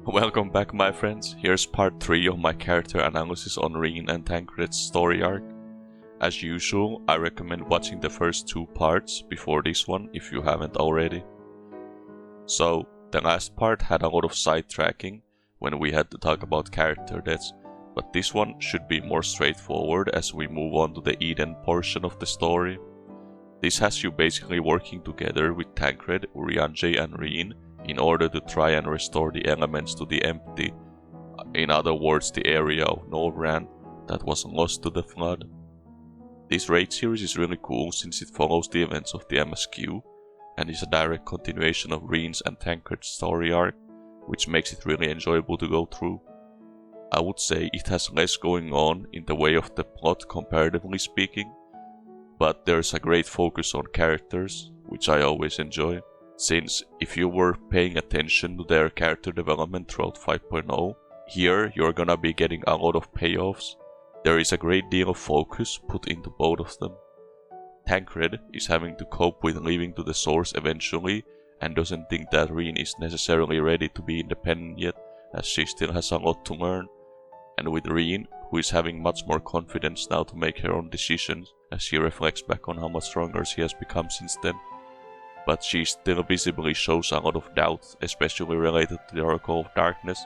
Welcome back, my friends. Here's part 3 of my character analysis on Ryne and Thancred's story arc. As usual, I recommend watching the first 2 parts before this one if you haven't already. So, the last part had a lot of sidetracking when we had to talk about character deaths, but this one should be more straightforward as we move on to the Eden portion of the story. This has you basically working together with Thancred, Urianger and Ryne in order to try and restore the elements to the empty, in other words the area of Norran that was lost to the flood. This raid series is really cool since it follows the events of the MSQ and is a direct continuation of Ryne's and Thancred's story arc, which makes it really enjoyable to go through. I would say it has less going on in the way of the plot comparatively speaking, but there's a great focus on characters, which I always enjoy. Since if you were paying attention to their character development throughout 5.0, here you're gonna be getting a lot of payoffs. There is a great deal of focus put into both of them. Thancred is having to cope with leaving to the source eventually and doesn't think that Ryne is necessarily ready to be independent yet, as she still has a lot to learn. And with Ryne, who is having much more confidence now to make her own decisions as she reflects back on how much stronger she has become since then. But she still visibly shows a lot of doubt, especially related to the Oracle of Darkness.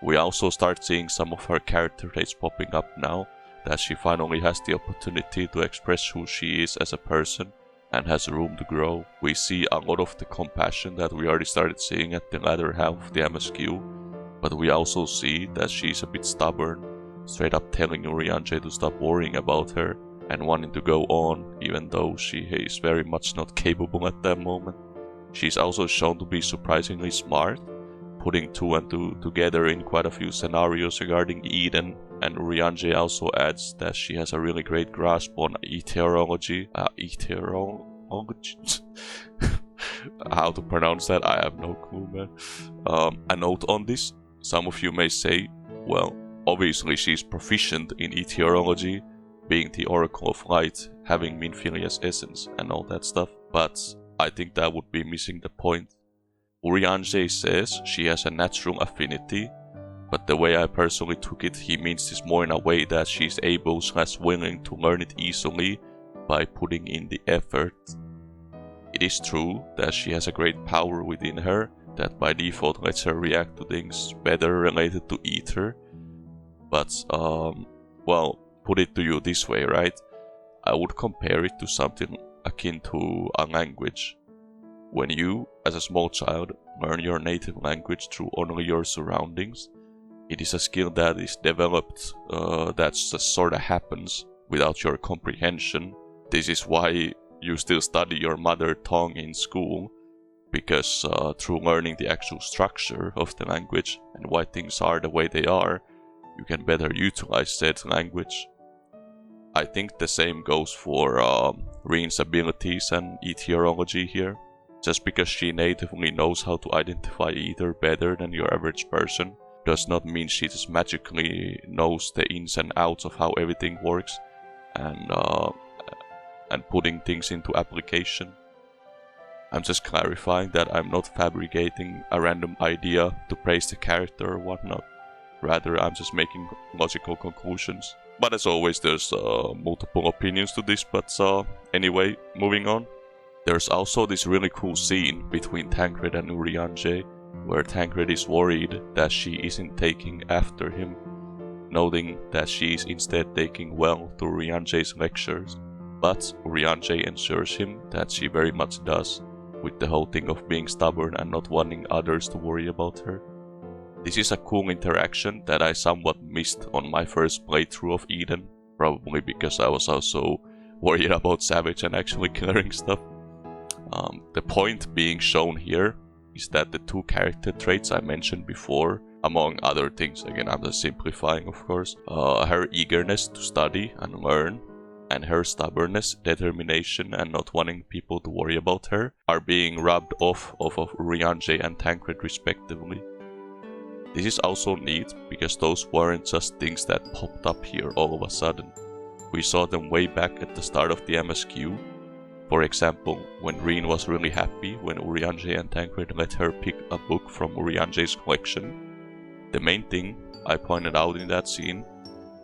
We also start seeing some of her character traits popping up now, that she finally has the opportunity to express who she is as a person and has room to grow. We see a lot of the compassion that we already started seeing at the latter half of the MSQ, but we also see that she's a bit stubborn, straight up telling Urianger to stop worrying about her and wanting to go on, even though she is very much not capable at that moment. She's also shown to be surprisingly smart, putting 2 and 2 together in quite a few scenarios regarding Eden, and Urianger also adds that she has a really great grasp on ethereology. How to pronounce that? I have no clue, man. A note on this, some of you may say, well, obviously she's proficient in ethereology, being the Oracle of Light, having Minfilia's essence and all that stuff, but I think that would be missing the point. Urianger says she has a natural affinity, but the way I personally took it, he means this more in a way that she's able/willing to learn it easily by putting in the effort. It is true that she has a great power within her that by default lets her react to things better related to ether, but well, put it to you this way, right? I would compare it to something akin to a language. When you, as a small child, learn your native language through only your surroundings, it is a skill that is developed, that just sorta happens without your comprehension. This is why you still study your mother tongue in school, because through learning the actual structure of the language and why things are the way they are, you can better utilize said language. I think the same goes for Ryne's abilities and ethereology here. Just because she natively knows how to identify ether better than your average person does not mean she just magically knows the ins and outs of how everything works and putting things into application. I'm just clarifying that I'm not fabricating a random idea to praise the character or whatnot. Rather, I'm just making logical conclusions. But as always, there's multiple opinions to this, but anyway, moving on. There's also this really cool scene between Thancred and Urianger, where Thancred is worried that she isn't taking after him, noting that she is instead taking well to Urianger's lectures, but Urianger ensures him that she very much does, with the whole thing of being stubborn and not wanting others to worry about her. This is a cool interaction that I somewhat missed on my first playthrough of Eden, probably because I was also worried about Savage and actually clearing stuff. The point being shown here is that the 2 character traits I mentioned before, among other things, again I'm just simplifying of course, her eagerness to study and learn, and her stubbornness, determination and not wanting people to worry about her, are being rubbed off of Urianger and Thancred respectively. This is also neat because those weren't just things that popped up here all of a sudden. We saw them way back at the start of the MSQ. For example, when Ryne was really happy when Urianger and Thancred let her pick a book from Urianger's collection, The main thing I pointed out in that scene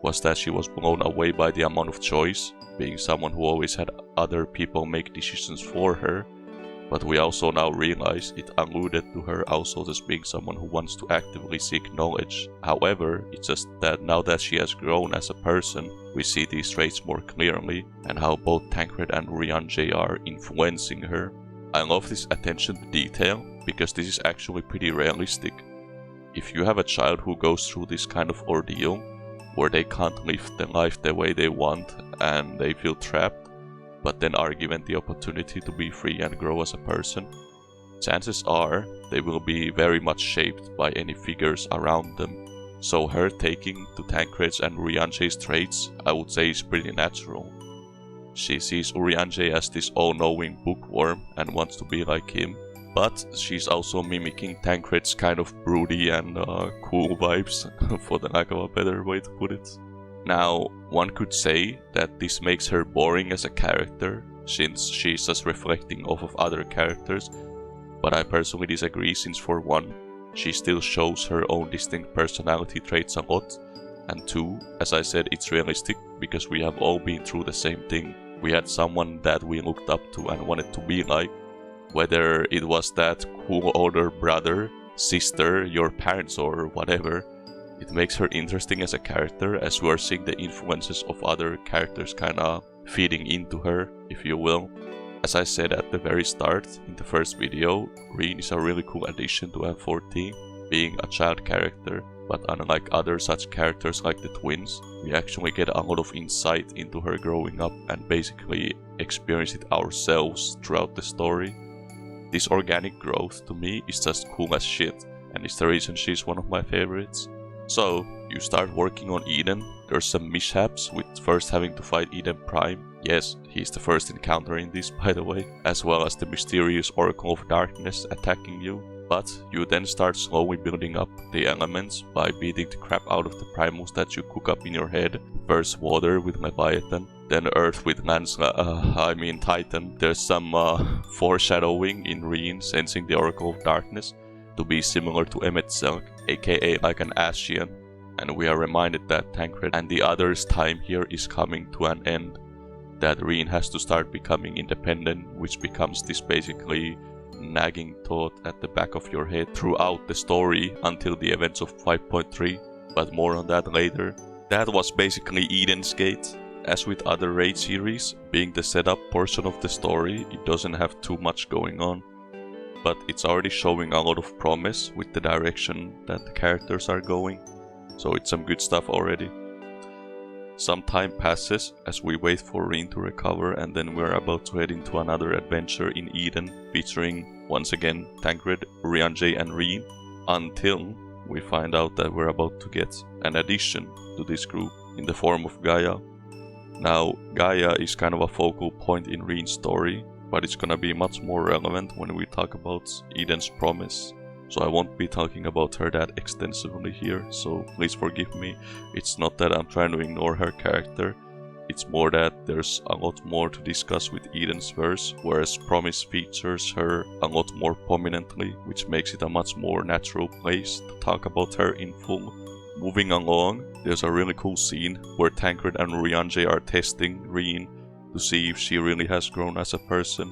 was that she was blown away by the amount of choice, being someone who always had other people make decisions for her, but we also now realize it alluded to her also as being someone who wants to actively seek knowledge. However, it's just that now that she has grown as a person, we see these traits more clearly and how both Thancred and Ryne are influencing her. I love this attention to detail because this is actually pretty realistic. If you have a child who goes through this kind of ordeal, where they can't live their life the way they want and they feel trapped, but then are given the opportunity to be free and grow as a person, chances are they will be very much shaped by any figures around them. So her taking to Thancred's and Ryne's traits, I would say, is pretty natural. She sees Ryne as this all-knowing bookworm and wants to be like him, but she's also mimicking Thancred's kind of broody and cool vibes, for the lack of a better way to put it. Now, one could say that this makes her boring as a character, since she's just reflecting off of other characters, but I personally disagree, since for one, she still shows her own distinct personality traits a lot, and two, as I said, it's realistic because we have all been through the same thing. We had someone that we looked up to and wanted to be like, whether it was that cool older brother, sister, your parents or whatever. It makes her interesting as a character, as we are seeing the influences of other characters kinda feeding into her, if you will. As I said at the very start, in the first video, Ryne is a really cool addition to F14, being a child character, but unlike other such characters like the twins, we actually get a lot of insight into her growing up and basically experience it ourselves throughout the story. This organic growth to me is just cool as shit, and it's the reason she's one of my favorites. So, you start working on Eden, there's some mishaps with first having to fight Eden Prime. Yes, he's the first encounter in this, by the way, as well as the mysterious Oracle of Darkness attacking you. But you then start slowly building up the elements by beating the crap out of the primals that you cook up in your head. First water with Leviathan, then earth with Titan. There's some foreshadowing in Ryne sensing the Oracle of Darkness to be similar to Emet-Selch, aka like an Ascian, and we are reminded that Thancred and the others' time here is coming to an end, that Ryne has to start becoming independent, which becomes this basically nagging thought at the back of your head throughout the story until the events of 5.3, but more on that later. That was basically Eden's Gate. As with other raid series, being the setup portion of the story, it doesn't have too much going on, but it's already showing a lot of promise with the direction that the characters are going, so it's some good stuff already. Some time passes as we wait for Ryne to recover, and then we're about to head into another adventure in Eden, featuring once again Thancred, Ryne and Ryne, until we find out that we're about to get an addition to this group in the form of Gaia. Now, Gaia is kind of a focal point in Ryne's story, but it's gonna be much more relevant when we talk about Eden's Promise. So I won't be talking about her that extensively here, so please forgive me. It's not that I'm trying to ignore her character, it's more that there's a lot more to discuss with Eden's verse, whereas Promise features her a lot more prominently, which makes it a much more natural place to talk about her in full. Moving along, there's a really cool scene where Thancred and Ryne are testing Ryne to see if she really has grown as a person,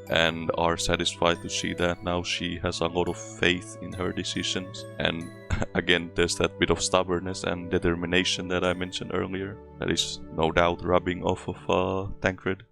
and are satisfied to see that now she has a lot of faith in her decisions. And again, there's that bit of stubbornness and determination that I mentioned earlier that is no doubt rubbing off of Thancred.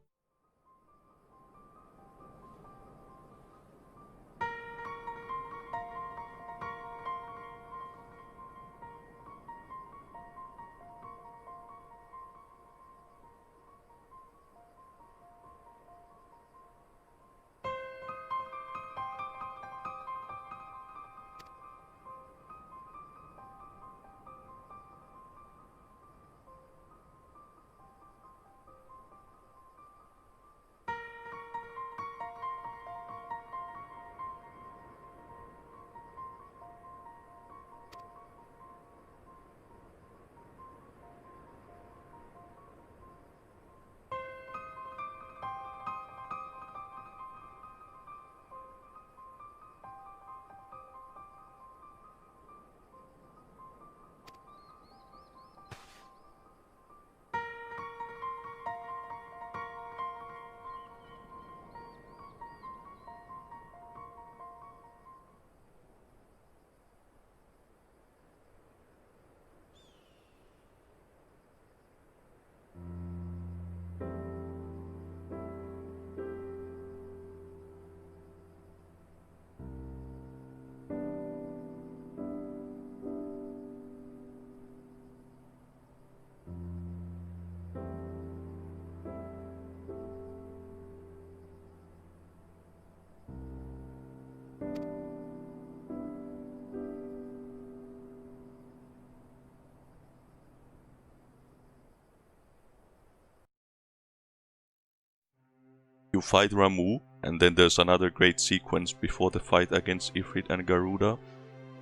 You fight Ramu, and then there's another great sequence before the fight against Ifrit and Garuda.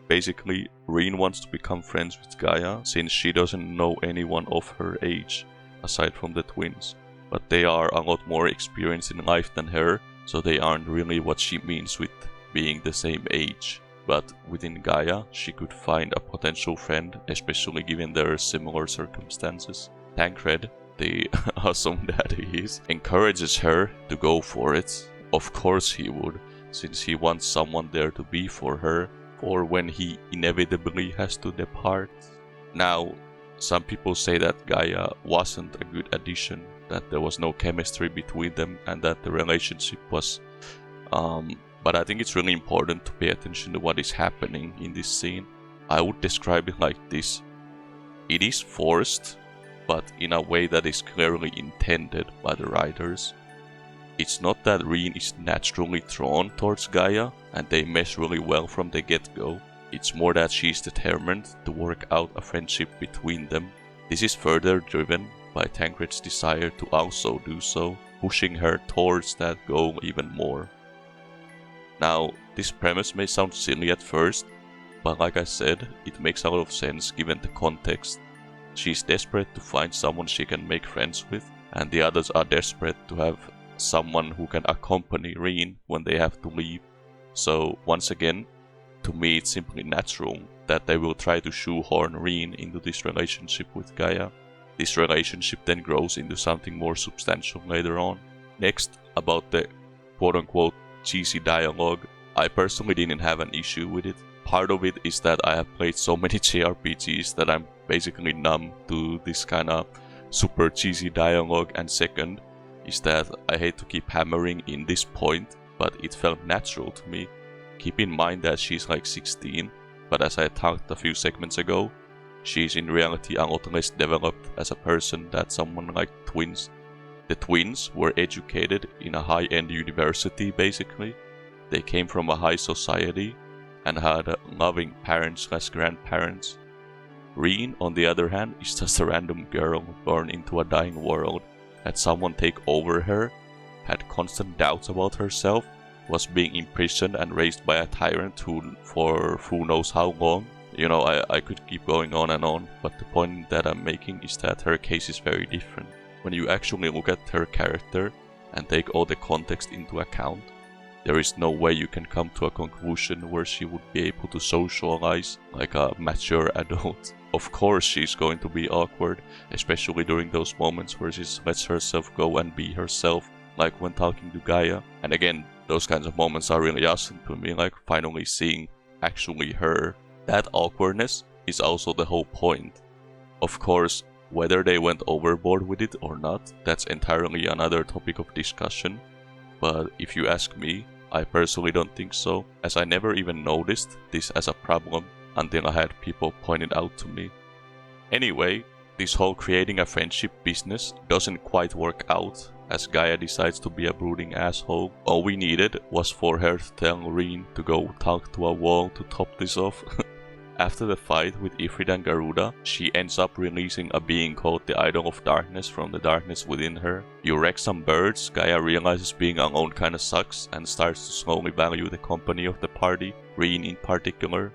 Basically, Ryne wants to become friends with Gaia since she doesn't know anyone of her age, aside from the twins. But they are a lot more experienced in life than her, so they aren't really what she means with being the same age. But within Gaia, she could find a potential friend, especially given their similar circumstances. Thancred, the awesome dad he is, encourages her to go for it. Of course he would, since he wants someone there to be for her, or when he inevitably has to depart. Now, some people say that Gaia wasn't a good addition, that there was no chemistry between them, and that the relationship was... but I think it's really important to pay attention to what is happening in this scene. I would describe it like this. It is forced, but in a way that is clearly intended by the writers. It's not that Ryne is naturally drawn towards Gaia, and they mesh really well from the get-go. It's more that she's determined to work out a friendship between them. This is further driven by Thancred's desire to also do so, pushing her towards that goal even more. Now, this premise may sound silly at first, but like I said, it makes a lot of sense given the context. She's desperate to find someone she can make friends with, and the others are desperate to have someone who can accompany Ryne when they have to leave. So once again, to me it's simply natural that they will try to shoehorn Ryne into this relationship with Gaia. This relationship then grows into something more substantial later on. Next, about the quote-unquote cheesy dialogue, I personally didn't have an issue with it. Part of it is that I have played so many JRPGs that I'm basically numb to this kind of super cheesy dialogue, and second is that I hate to keep hammering in this point, but it felt natural to me. Keep in mind that she's like 16, but as I talked a few segments ago, she's in reality a lot less developed as a person than someone like twins. The twins were educated in a high-end university basically. They came from a high society and had loving parents/grandparents. Ryne, on the other hand, is just a random girl born into a dying world. Had someone take over her, had constant doubts about herself, was being imprisoned and raised by a tyrant who for who knows how long. You know, I could keep going on and on, but the point that I'm making is that her case is very different. When you actually look at her character and take all the context into account, there is no way you can come to a conclusion where she would be able to socialize like a mature adult. Of course she's going to be awkward, especially during those moments where she lets herself go and be herself, like when talking to Gaia. And again, those kinds of moments are really awesome to me, like finally seeing actually her. That awkwardness is also the whole point. Of course, whether they went overboard with it or not, that's entirely another topic of discussion. But if you ask me, I personally don't think so, as I never even noticed this as a problem until I had people point it out to me. Anyway, this whole creating a friendship business doesn't quite work out, as Gaia decides to be a brooding asshole. All we needed was for her to tell Ryne to go talk to a wall to top this off. After the fight with Ifrit and Garuda, she ends up releasing a being called the Idol of Darkness from the darkness within her. You wreck some birds, Gaia realizes being alone kinda sucks and starts to slowly value the company of the party, Ryne in particular.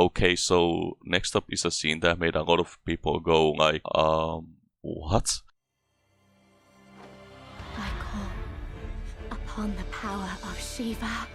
Okay, so next up is a scene that made a lot of people go like, what? I call upon the power of Shiva.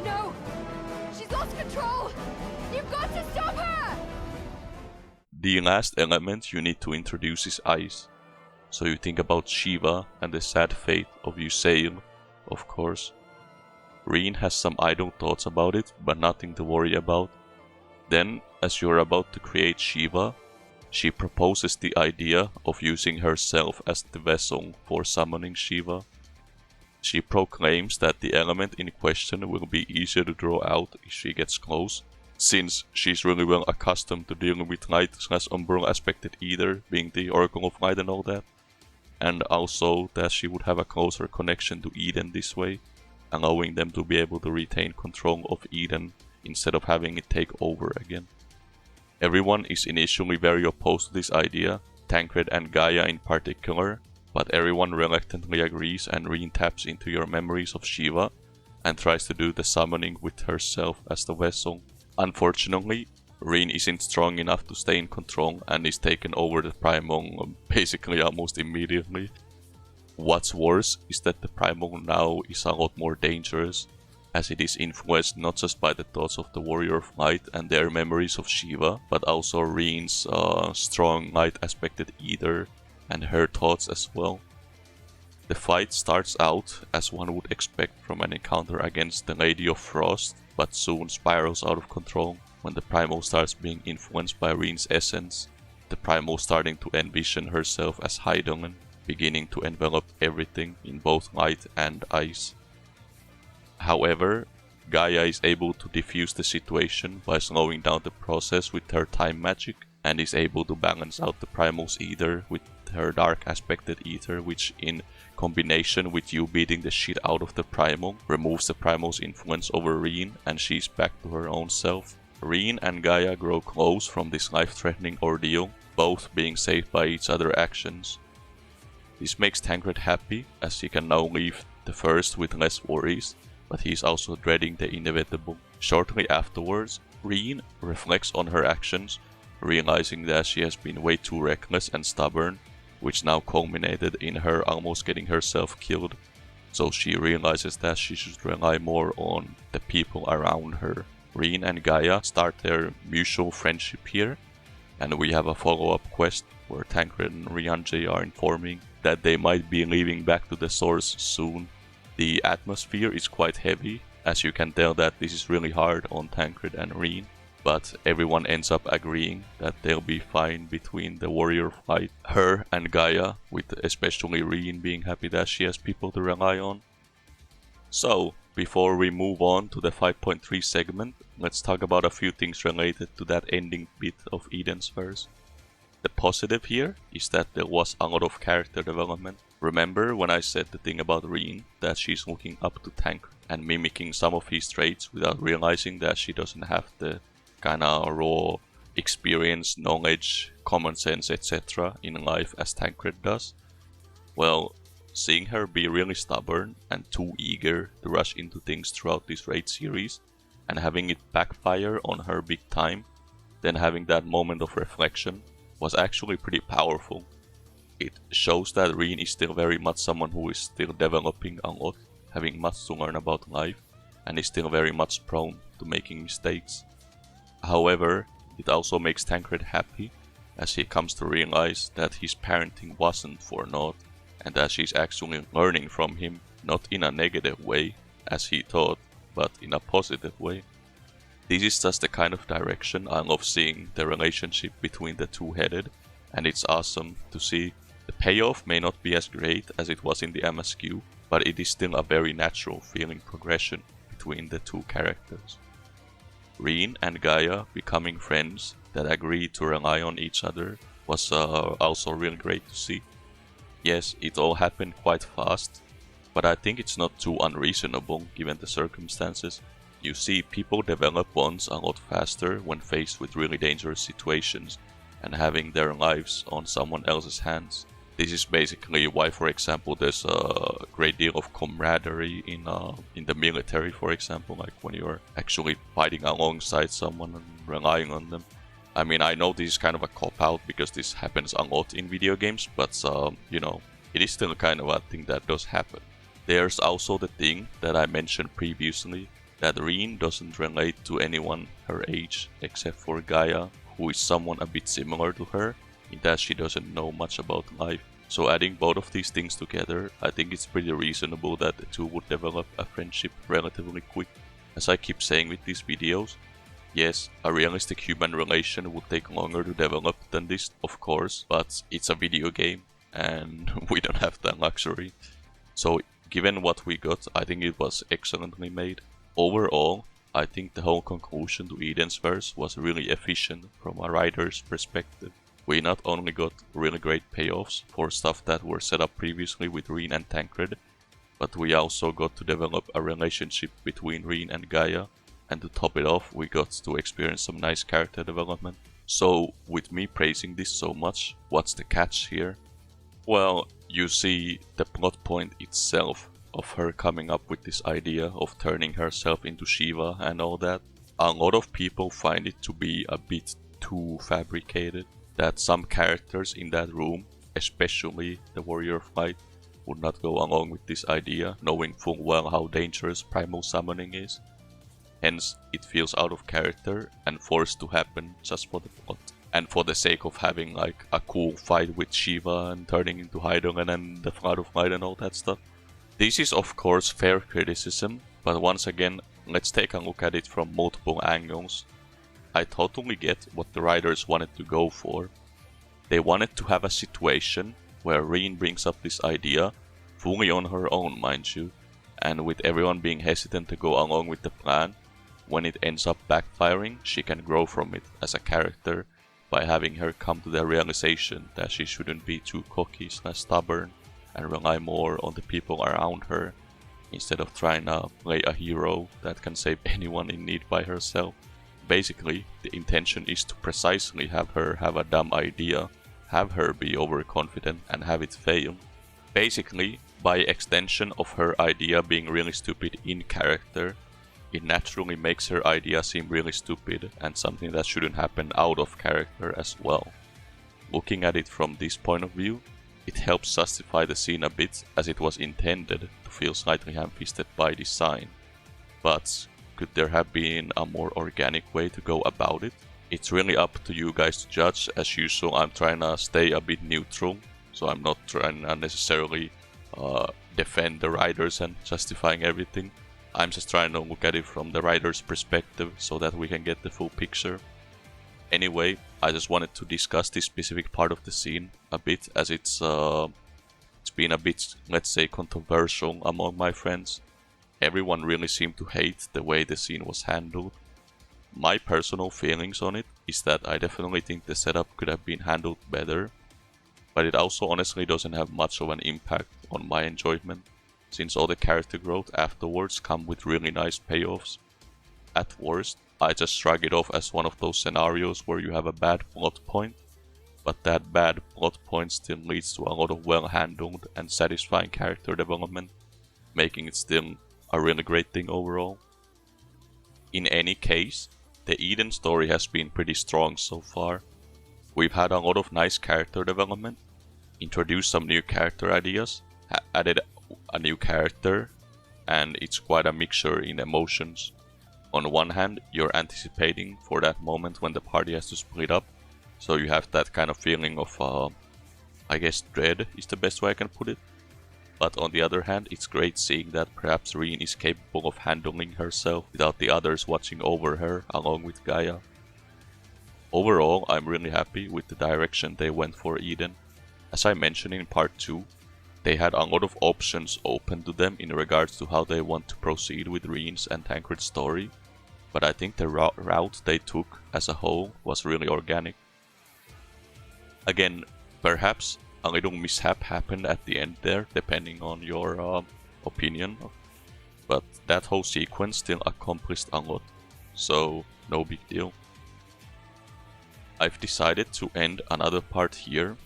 No! She's lost control! You've got to stop her! The last element you need to introduce is ice. So you think about Shiva and the sad fate of Usail, of course. Ryne has some idle thoughts about it, but nothing to worry about. Then, as you're about to create Shiva, she proposes the idea of using herself as the vessel for summoning Shiva. She proclaims that the element in question will be easier to draw out if she gets close, since she's really well accustomed to dealing with light/umbral aspected ether, being the Oracle of Light and all that. And also that she would have a closer connection to Eden this way, allowing them to be able to retain control of Eden instead of having it take over again. Everyone is initially very opposed to this idea, Thancred and Gaia in particular, but everyone reluctantly agrees, and Ryne taps into your memories of Shiva and tries to do the summoning with herself as the vessel. Unfortunately, Ryne isn't strong enough to stay in control and is taken over the Primal basically almost immediately. What's worse is that the Primal now is a lot more dangerous, as it is influenced not just by the thoughts of the Warrior of Light and their memories of Shiva, but also Ryne's strong light aspected ether and her thoughts as well. The fight starts out as one would expect from an encounter against the Lady of Frost, but soon spirals out of control when the Primal starts being influenced by Ryne's essence, the Primal starting to envision herself as Heidelin, beginning to envelop everything in both light and ice. However, Gaia is able to defuse the situation by slowing down the process with her time magic, and is able to balance out the Primal's ether with her dark aspected ether, which in combination with you beating the shit out of the Primal, removes the Primal's influence over Ryne, and she's back to her own self. Ryne and Gaia grow close from this life-threatening ordeal, both being saved by each other's actions. This makes Thancred happy, as he can now leave the first with less worries, but he is also dreading the inevitable. Shortly afterwards, Ryne reflects on her actions, realizing that she has been way too reckless and stubborn, which now culminated in her almost getting herself killed. So she realizes that she should rely more on the people around her. Ryne and Gaia start their mutual friendship here, and we have a follow-up quest where Thancred and Ryne are informing that they might be leaving back to the source soon. The atmosphere is quite heavy, as you can tell that this is really hard on Thancred and Ryne, but everyone ends up agreeing that they'll be fine between the Warrior of Light, her and Gaia, with especially Ryne being happy that she has people to rely on. So, before we move on to the 5.3 segment, let's talk about a few things related to that ending bit of Eden's Verse. The positive here is that there was a lot of character development. Remember when I said the thing about Ryne, that she's looking up to Thancred and mimicking some of his traits without realizing that she doesn't have the kinda raw experience, knowledge, common sense, etc. in life as Thancred does? Well, seeing her be really stubborn and too eager to rush into things throughout this raid series, and having it backfire on her big time, then having that moment of reflection, was actually pretty powerful. It shows that Ryne is still very much someone who is still developing a lot, having much to learn about life, and is still very much prone to making mistakes. However, it also makes Thancred happy, as he comes to realize that his parenting wasn't for naught, and that she's actually learning from him, not in a negative way, as he thought, but in a positive way. This is just the kind of direction I love seeing the relationship between the two headed, and it's awesome to see. The payoff may not be as great as it was in the MSQ, but it is still a very natural feeling progression between the two characters. Ryne and Gaia becoming friends that agree to rely on each other was also really great to see. Yes, it all happened quite fast, but I think it's not too unreasonable given the circumstances. You see, people develop bonds a lot faster when faced with really dangerous situations and having their lives on someone else's hands. This is basically why, for example, there's a great deal of camaraderie in the military, for example, like when you're actually fighting alongside someone and relying on them. I mean, I know this is kind of a cop-out because this happens a lot in video games, but you know, it is still kind of a thing that does happen. There's also the thing that I mentioned previously, that Ryne doesn't relate to anyone her age except for Gaia, who is someone a bit similar to her, in that she doesn't know much about life. So adding both of these things together, I think it's pretty reasonable that the two would develop a friendship relatively quick. As I keep saying with these videos, yes, a realistic human relation would take longer to develop than this, of course, but it's a video game and we don't have that luxury. So given what we got, I think it was excellently made. Overall, I think the whole conclusion to Eden's verse was really efficient from a writer's perspective. We not only got really great payoffs for stuff that were set up previously with Ryne and Thancred, but we also got to develop a relationship between Ryne and Gaia, and to top it off, we got to experience some nice character development. So, with me praising this so much, what's the catch here? Well, you see the plot point itself of her coming up with this idea of turning herself into Shiva and all that. A lot of people find it to be a bit too fabricated, that some characters in that room, especially the Warrior of Light, would not go along with this idea, knowing full well how dangerous primal summoning is. Hence, it feels out of character and forced to happen just for the plot. And for the sake of having like a cool fight with Shiva and turning into Heidelin and the Flood of Light and all that stuff. This is of course fair criticism, but once again, let's take a look at it from multiple angles. I totally get what the writers wanted to go for. They wanted to have a situation where Ryne brings up this idea, fully on her own mind you, and with everyone being hesitant to go along with the plan, when it ends up backfiring, she can grow from it as a character by having her come to the realization that she shouldn't be too cocky/stubborn and rely more on the people around her, instead of trying to play a hero that can save anyone in need by herself. Basically, the intention is to precisely have her have a dumb idea, have her be overconfident and have it fail. Basically, by extension of her idea being really stupid in character, it naturally makes her idea seem really stupid and something that shouldn't happen out of character as well. Looking at it from this point of view, it helps justify the scene a bit, as it was intended to feel slightly ham-fisted by design. But could there have been a more organic way to go about it? It's really up to you guys to judge. As usual, I'm trying to stay a bit neutral, so I'm not trying to necessarily defend the writers and justifying everything. I'm just trying to look at it from the writer's perspective so that we can get the full picture. Anyway, I just wanted to discuss this specific part of the scene a bit, as it's been a bit, let's say, controversial among my friends. Everyone really seemed to hate the way the scene was handled. My personal feelings on it is that I definitely think the setup could have been handled better, but it also honestly doesn't have much of an impact on my enjoyment, since all the character growth afterwards come with really nice payoffs. At worst, I just shrug it off as one of those scenarios where you have a bad plot point, but that bad plot point still leads to a lot of well-handled and satisfying character development, making it still a really great thing overall. In any case, the Eden story has been pretty strong so far. We've had a lot of nice character development, introduced some new character ideas, added a new character, and it's quite a mixture in emotions. On one hand, you're anticipating for that moment when the party has to split up, so you have that kind of feeling of, I guess, dread is the best way I can put it. But on the other hand, it's great seeing that perhaps Ryne is capable of handling herself without the others watching over her along with Gaia. Overall, I'm really happy with the direction they went for Eden. As I mentioned in part 2, they had a lot of options open to them in regards to how they want to proceed with Ryne's and Thancred's story, but I think the route they took as a whole was really organic. Again, perhaps a little mishap happened at the end there, depending on your opinion, but that whole sequence still accomplished a lot, so no big deal. I've decided to end another part here.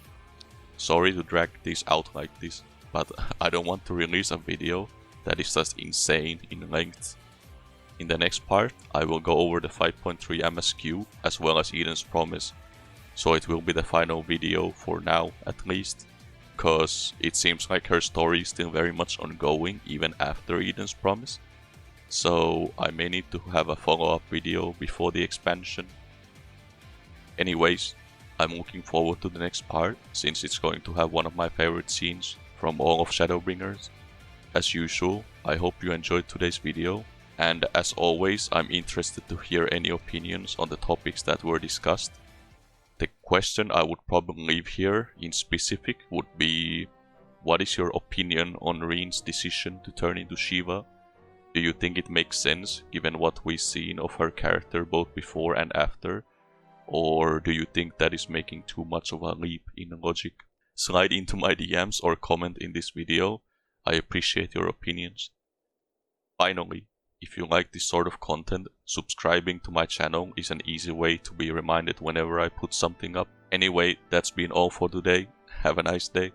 Sorry to drag this out like this, but I don't want to release a video that is just insane in length. In the next part, I will go over the 5.3 MSQ as well as Eden's Promise, so it will be the final video for now at least, cause it seems like her story is still very much ongoing even after Eden's Promise, so I may need to have a follow-up video before the expansion. Anyways, I'm looking forward to the next part, since it's going to have one of my favorite scenes from all of Shadowbringers. As usual, I hope you enjoyed today's video, and as always, I'm interested to hear any opinions on the topics that were discussed. The question I would probably leave here in specific would be, what is your opinion on Ryne's decision to turn into Shiva? Do you think it makes sense given what we've seen of her character both before and after? Or do you think that is making too much of a leap in logic? Slide into my DMs or comment in this video. I appreciate your opinions. Finally, if you like this sort of content, subscribing to my channel is an easy way to be reminded whenever I put something up. Anyway, that's been all for today. Have a nice day.